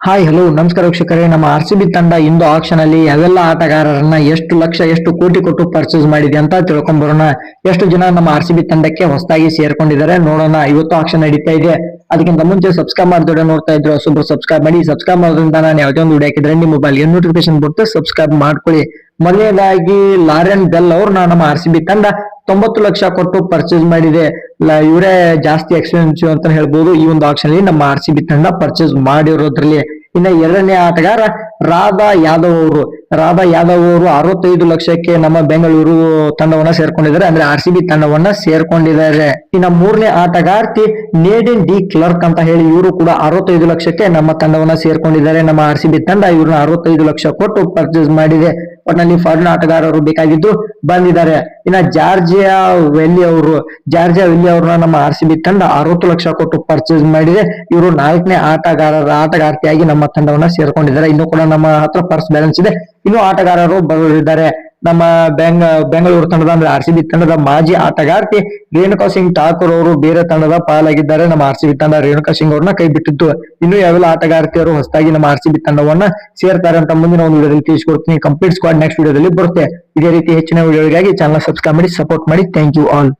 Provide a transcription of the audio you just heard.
Hi hello ನಮಸ್ಕಾರ ವೀಕ್ಷಕರೇ. ನಮ್ಮ RCB ತಂಡ ಇಂದು ಆಕ್ಷನ್ ಅಲ್ಲಿ ಯಾವೆಲ್ಲ ಆಟಗಾರರನ್ನ ಎಷ್ಟು ಲಕ್ಷ ಎಷ್ಟು ಕೋಟಿ ಕೊಟ್ಟು ಪರ್ಚೇಸ್ ಮಾಡಿದೆ ಅಂತ ತಿಳ್ಕೊಂಬರೋಣ. ಎಷ್ಟು ಜನ ನಮ್ಮ RCB ತಂಡಕ್ಕೆ ಹೊಸದಾಗಿ ಸೇರ್ಕೊಂಡಿದ್ದಾರೆ ನೋಡೋಣ. ಇವತ್ತು ಆಕ್ಷನ್ ನಡೀತಾ ಇದೆ. ಅದಕ್ಕಿಂತ ಮುಂಚೆ ಸಬ್ಸ್ಕ್ರೈಬ್ ಮಾಡಿದ್ರೆ ನೋಡ್ತಾ ಇದ್ರು ಹೊಸಬ್ರು ಸಬ್ಸ್ಕ್ರೈಬ್ ಮಾಡಿ. ಸಬ್ಸ್ಕ್ರೈಬ್ ಮಾಡೋದ್ರಿಂದ ನಾನು ಯಾವುದೇ ಒಂದು ವಿಡಿಯೋ ಹಾಕಿದ್ರೆ ನಿಮ್ಮ ಮೊಬೈಲ್ ನೋಟಿಫಿಕೇಶನ್ ಬರುತ್ತೆ, ಸಬ್ಸ್ಕ್ರೈಬ್ ಮಾಡ್ಕೊಳ್ಳಿ. ಮೊದಲನೇದಾಗಿ ಲಾರೆನ್ ಬೆಲ್ ಅವ್ರನ್ನ ನಮ್ಮ RCB ತಂಡ 90 ಲಕ್ಷ ಕೊಟ್ಟು ಪರ್ಚೇಸ್ ಮಾಡಿದೆ. ಇವರೇ ಜಾಸ್ತಿ ಎಕ್ಸ್ಪೆನ್ಸಿವ್ ಅಂತ ಹೇಳ್ಬೋದು. ಈ ಒಂದು ಆಕ್ಷನ್ ಅಲ್ಲಿ ನಮ್ಮ RCB ತಂಡ ಪರ್ಚೇಸ್ ಮಾಡಿರೋದ್ರಲ್ಲಿ. ಇನ್ನ ಎರಡನೇ ಆಟಗಾರ ರಾಧಾ ಯಾದವ್ ಅವರು 65 ಲಕ್ಷಕ್ಕೆ ನಮ್ಮ ಬೆಂಗಳೂರು ತಂಡವನ್ನ ಸೇರ್ಕೊಂಡಿದ್ದಾರೆ, ಅಂದ್ರೆ RCB ತಂಡವನ್ನ ಸೇರ್ಕೊಂಡಿದ್ದಾರೆ. ಇನ್ನ ಮೂರನೇ ಆಟಗಾರ್ತಿ ನೇಡಿನ್ ಡಿ ಕ್ಲರ್ಕ್ ಅಂತ ಹೇಳಿ ಇವರು ಕೂಡ 65 ಲಕ್ಷಕ್ಕೆ ನಮ್ಮ ತಂಡವನ್ನ ಸೇರ್ಕೊಂಡಿದ್ದಾರೆ. ನಮ್ಮ RCB ತಂಡ ಇವ್ರನ್ನ 65 ಲಕ್ಷ ಕೊಟ್ಟು ಪರ್ಚೇಸ್ ಮಾಡಿದೆ. ಒಟ್ಟಿನಲ್ಲಿ ಫಾರಿನ್ ಆಟಗಾರರು ಬೇಕಾಗಿದ್ದು ಬಂದಿದ್ದಾರೆ. ಇನ್ನ ಜಾರ್ಜಿಯಾ ವೆಲ್ಲಿ ಅವ್ರನ್ನ ನಮ್ಮ RCB ತಂಡ 60 ಲಕ್ಷ ಕೊಟ್ಟು ಪರ್ಚೇಸ್ ಮಾಡಿದೆ. ಇವರು ನಾಲ್ಕನೇ ಆಟಗಾರ್ತಿಯಾಗಿ ನಮ್ಮ ತಂಡವನ್ನ ಸೇರ್ಕೊಂಡಿದ್ದಾರೆ. ಇನ್ನು ಕೂಡ ನಮ್ಮ ಹತ್ರ ಪರ್ಸ್ ಬ್ಯಾಲೆನ್ಸ್ ಇದೆ. ಇನ್ನು ಆಟಗಾರರು ಬರಲಿದ್ದಾರೆ. ನಮ್ಮ ಬೆಂಗಳೂರು ತಂಡದ ಅಂದ್ರೆ RCB ತಂಡದ ಮಾಜಿ ಆಟಗಾರ್ತಿ ರೇಣುಕಾ ಸಿಂಗ್ ಠಾಕೂರ್ ಅವರು ಬೇರೆ ತಂಡದ ಪಾಲಾಗಿದ್ದಾರೆ. ನಮ್ಮ RCB ತಂಡ ರೇಣುಕಾ ಸಿಂಗ್ ಅವ್ರನ್ನ ಕೈ ಬಿಟ್ಟಿದ್ದು. ಇನ್ನು ಯಾವೆಲ್ಲ ಆಟಗಾರ್ತಿಯರು ಹೊಸದಾಗಿ ನಮ್ಮ RCB ತಂಡವನ್ನ ಸೇರ್ತಾರೆ ಅಂತ ಮುಂದಿನ ಒಂದು ವಿಡಿಯೋದಲ್ಲಿ ತಿಳಿಸ್ಕೊಡ್ತೀನಿ. ಕಂಪ್ಲೀಟ್ ಸ್ಕ್ವಾಡ್ ನೆಕ್ಸ್ಟ್ ವಿಡಿಯೋದಲ್ಲಿ ಬರುತ್ತೆ. ಇದೇ ರೀತಿ ಹೆಚ್ಚಿನ ವಿಡಿಯೋಗಾಗಿ ಚಾನಲ್ ಸಬ್ಸ್ಕ್ರೈಬ್ ಮಾಡಿ, ಸಪೋರ್ಟ್ ಮಾಡಿ. Thank you all.